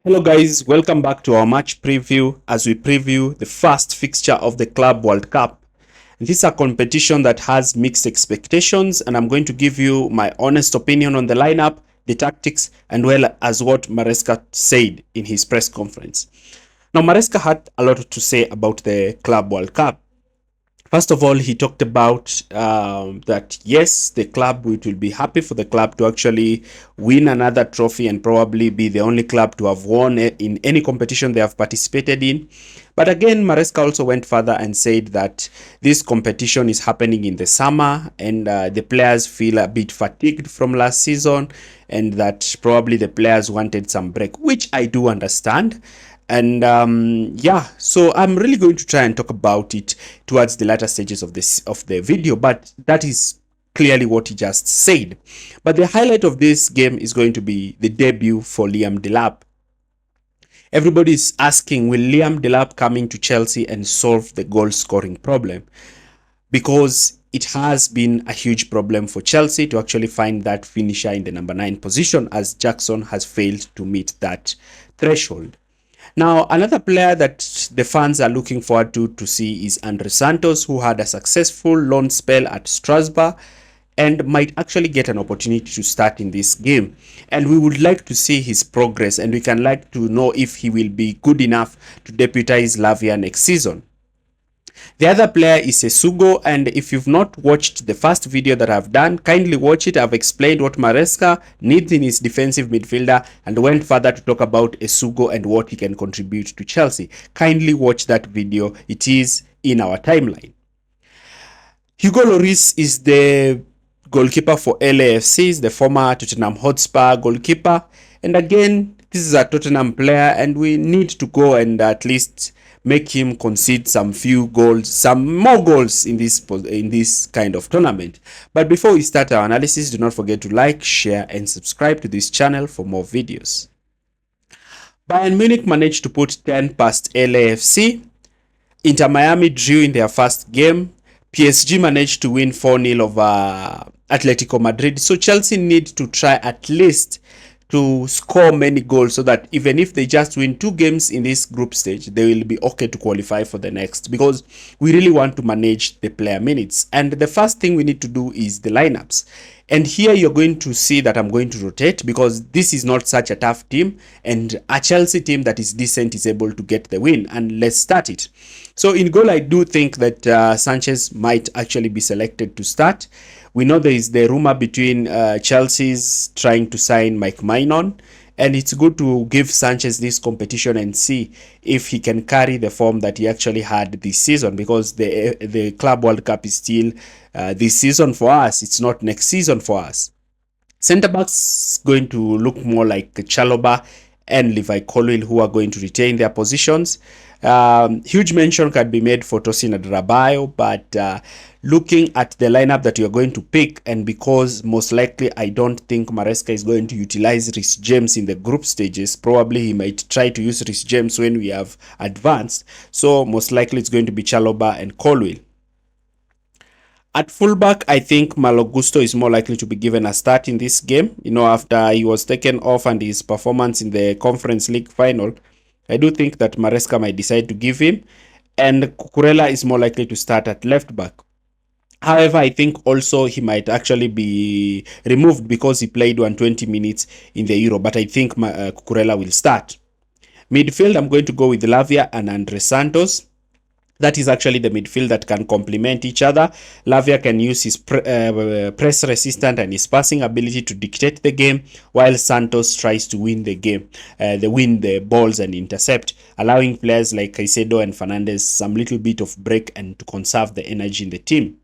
Hello guys, welcome back to our match preview as we preview the first fixture of the Club World Cup. This is a competition that has mixed expectations, and I'm going to give you my honest opinion on the lineup, the tactics, and well as what Maresca said in his press conference. Now, Maresca had a lot to say about the Club World Cup. First of all, he talked about that yes, the club, it will be happy for the club to actually win another trophy and probably be the only club to have won in any competition they have participated in. But again, Maresca also went further and said that this competition is happening in the summer and the players feel a bit fatigued from last season and that probably the players wanted some break, which I do understand. And yeah, so I'm really going to try and talk about it towards the latter stages of the video, but that is clearly what he just said. But the highlight of this game is going to be the debut for Liam Delap. Everybody is asking, will Liam Delap coming to Chelsea and solve the goal scoring problem? Because it has been a huge problem for Chelsea to actually find that finisher in the number 9 position, as Jackson has failed to meet that threshold. Now, another player that the fans are looking forward to see is Andre Santos, who had a successful loan spell at Strasbourg and might actually get an opportunity to start in this game. And we would like to see his progress, and we can like to know if he will be good enough to deputize Lavia next season. The other player is Esugo, and if you've not watched the first video that I've done, kindly watch it. I've explained what Maresca needs in his defensive midfielder and went further to talk about Esugo and what he can contribute to Chelsea. Kindly watch that video. It is in our timeline. Hugo Lloris is the goalkeeper for LAFC, the former Tottenham Hotspur goalkeeper. And again, this is a Tottenham player and we need to go and at least make him concede some few goals, some more goals in this kind of tournament. But before we start our analysis, do not forget to like, share, and subscribe to this channel for more videos. Bayern Munich managed to put 10 past LAFC. Inter Miami drew in their first game. PSG managed to win 4-0 over Atletico Madrid. So Chelsea need to try at least to score many goals so that even if they just win 2 games in this group stage, they will be okay to qualify for the next, because we really want to manage the player minutes. And the first thing we need to do is the lineups. And here you're going to see that I'm going to rotate, because this is not such a tough team, and a Chelsea team that is decent is able to get the win. And let's start it. So in goal, I do think that Sanchez might actually be selected to start. We know there is the rumor between Chelsea's trying to sign Mike Maignan, and it's good to give Sanchez this competition and see if he can carry the form that he actually had this season, because the Club World Cup is still this season for us. It's not next season for us. Centre backs going to look more like Chalobah and Levi Colwill, who are going to retain their positions. Huge mention can be made for Tosin Adrabayo, but looking at the lineup that you're going to pick, and because most likely I don't think Maresca is going to utilize Reece James in the group stages, probably he might try to use Reece James when we have advanced. So most likely it's going to be Chalobah and Colwill. At fullback, I think Malo Gusto is more likely to be given a start in this game. You know, after he was taken off and his performance in the Conference League final, I do think that Maresca might decide to give him. And Cucurella is more likely to start at left back. However, I think also he might actually be removed because he played 120 minutes in the Euro. But I think Cucurella will start. Midfield, I'm going to go with Lavia and Andre Santos. That is actually the midfield that can complement each other. Lavia can use his press resistant and his passing ability to dictate the game, while Santos tries to win the game, win the balls and intercept, allowing players like Caicedo and Fernandes some little bit of break and to conserve the energy in the team.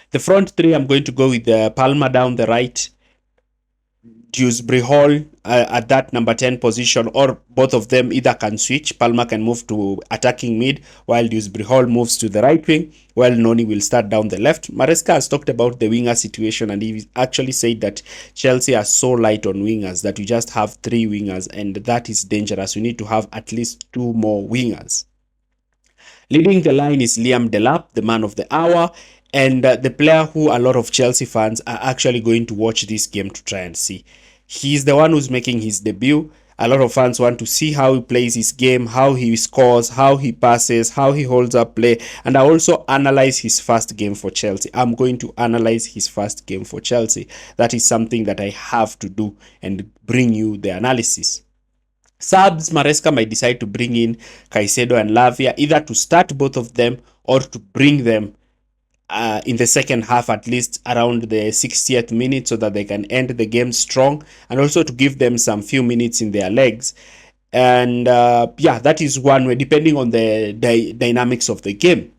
The front three, I'm going to go with Palmer down the right, Dewsbury Hall at that number 10 position, or both of them either can switch. Palmer can move to attacking mid, while Dewsbury Hall moves to the right wing, while Noni will start down the left. Maresca has talked about the winger situation, and he actually said that Chelsea are so light on wingers that we just have 3 wingers, and that is dangerous. We need to have at least 2 more wingers. Leading the line is Liam Delap, the man of the hour, and the player who a lot of Chelsea fans are actually going to watch this game to try and see. He's the one who's making his debut. A lot of fans want to see how he plays his game, how he scores, how he passes, how he holds up play. And I also analyze his first game for Chelsea. I'm going to analyze his first game for Chelsea. That is something that I have to do and bring you the analysis. Subs, Maresca might decide to bring in Caicedo and Lavia, either to start both of them or to bring them in the second half, at least around the 60th minute, so that they can end the game strong, and also to give them some few minutes in their legs. And yeah, that is one way, depending on the dynamics of the game.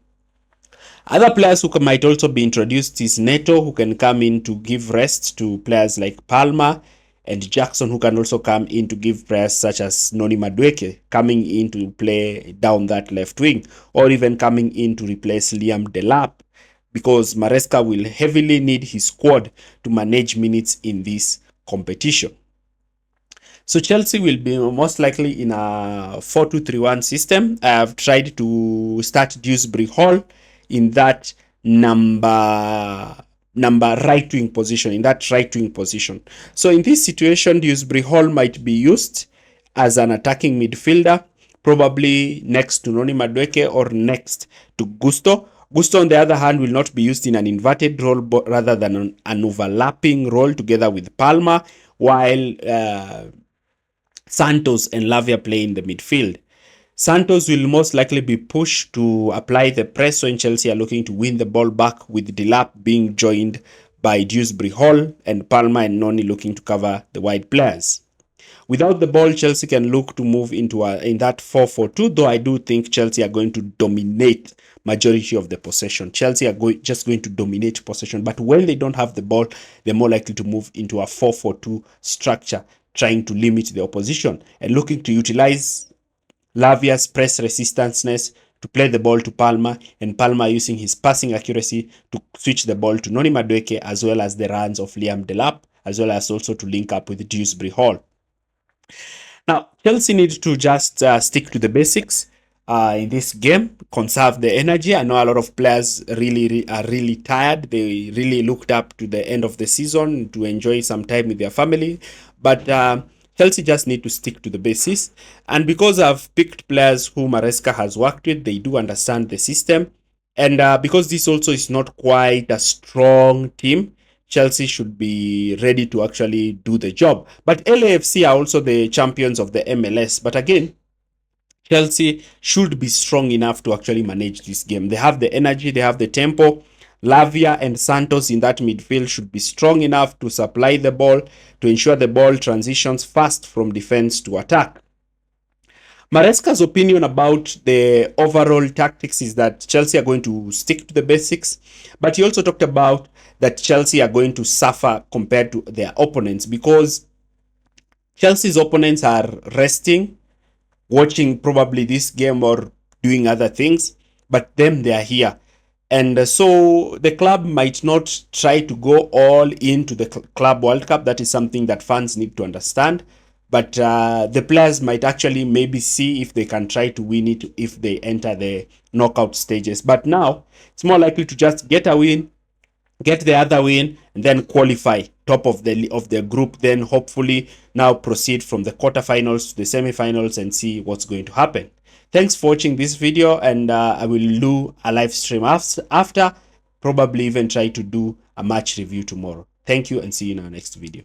Other players who might also be introduced is Neto, who can come in to give rest to players like Palmer, and Jackson, who can also come in to give players such as Noni Madueke coming in to play down that left wing, or even coming in to replace Liam Delap, because Maresca will heavily need his squad to manage minutes in this competition. So Chelsea will be most likely in a 4-2-3-1 system. I have tried to start Dewsbury Hall in that number right wing position, So in this situation, Dewsbury Hall might be used as an attacking midfielder, probably next to Noni Madueke or next to Gusto. Gusto, on the other hand, will not be used in an inverted role, but rather than an overlapping role together with Palmer, while Santos and Lavia play in the midfield. Santos will most likely be pushed to apply the press when Chelsea are looking to win the ball back, with Delap being joined by Dewsbury Hall and Palmer and Noni looking to cover the wide players. Without the ball, Chelsea can look to move into in that 4-4-2, though I do think Chelsea are going to dominate majority of the possession. Chelsea are just going to dominate possession, but when they don't have the ball, they're more likely to move into a 4-4-2 structure, trying to limit the opposition and looking to utilize Lavia's press resistanceness to play the ball to Palmer, and Palmer using his passing accuracy to switch the ball to Noni Madueke, as well as the runs of Liam Delap, as well as also to link up with Dewsbury Hall. Now, Chelsea need to just stick to the basics in this game, conserve the energy. I know a lot of players are really tired. They really looked up to the end of the season to enjoy some time with their family, but Chelsea just need to stick to the basics. And because I've picked players who Maresca has worked with, they do understand the system. And because this also is not quite a strong team, Chelsea should be ready to actually do the job. But LAFC are also the champions of the MLS. But again, Chelsea should be strong enough to actually manage this game. They have the energy, they have the tempo. Lavia and Santos in that midfield should be strong enough to supply the ball, to ensure the ball transitions fast from defense to attack. Maresca's opinion about the overall tactics is that Chelsea are going to stick to the basics, but he also talked about that Chelsea are going to suffer compared to their opponents, because Chelsea's opponents are resting, watching probably this game or doing other things, but them, they are here. And so the club might not try to go all into the Club World Cup. That is something that fans need to understand. But the players might actually maybe see if they can try to win it if they enter the knockout stages. But now it's more likely to just get a win, get the other win, and then qualify top of the group. Then hopefully now proceed from the quarterfinals to the semifinals and see what's going to happen. Thanks for watching this video, and I will do a live stream after, probably even try to do a match review tomorrow. Thank you, and see you in our next video.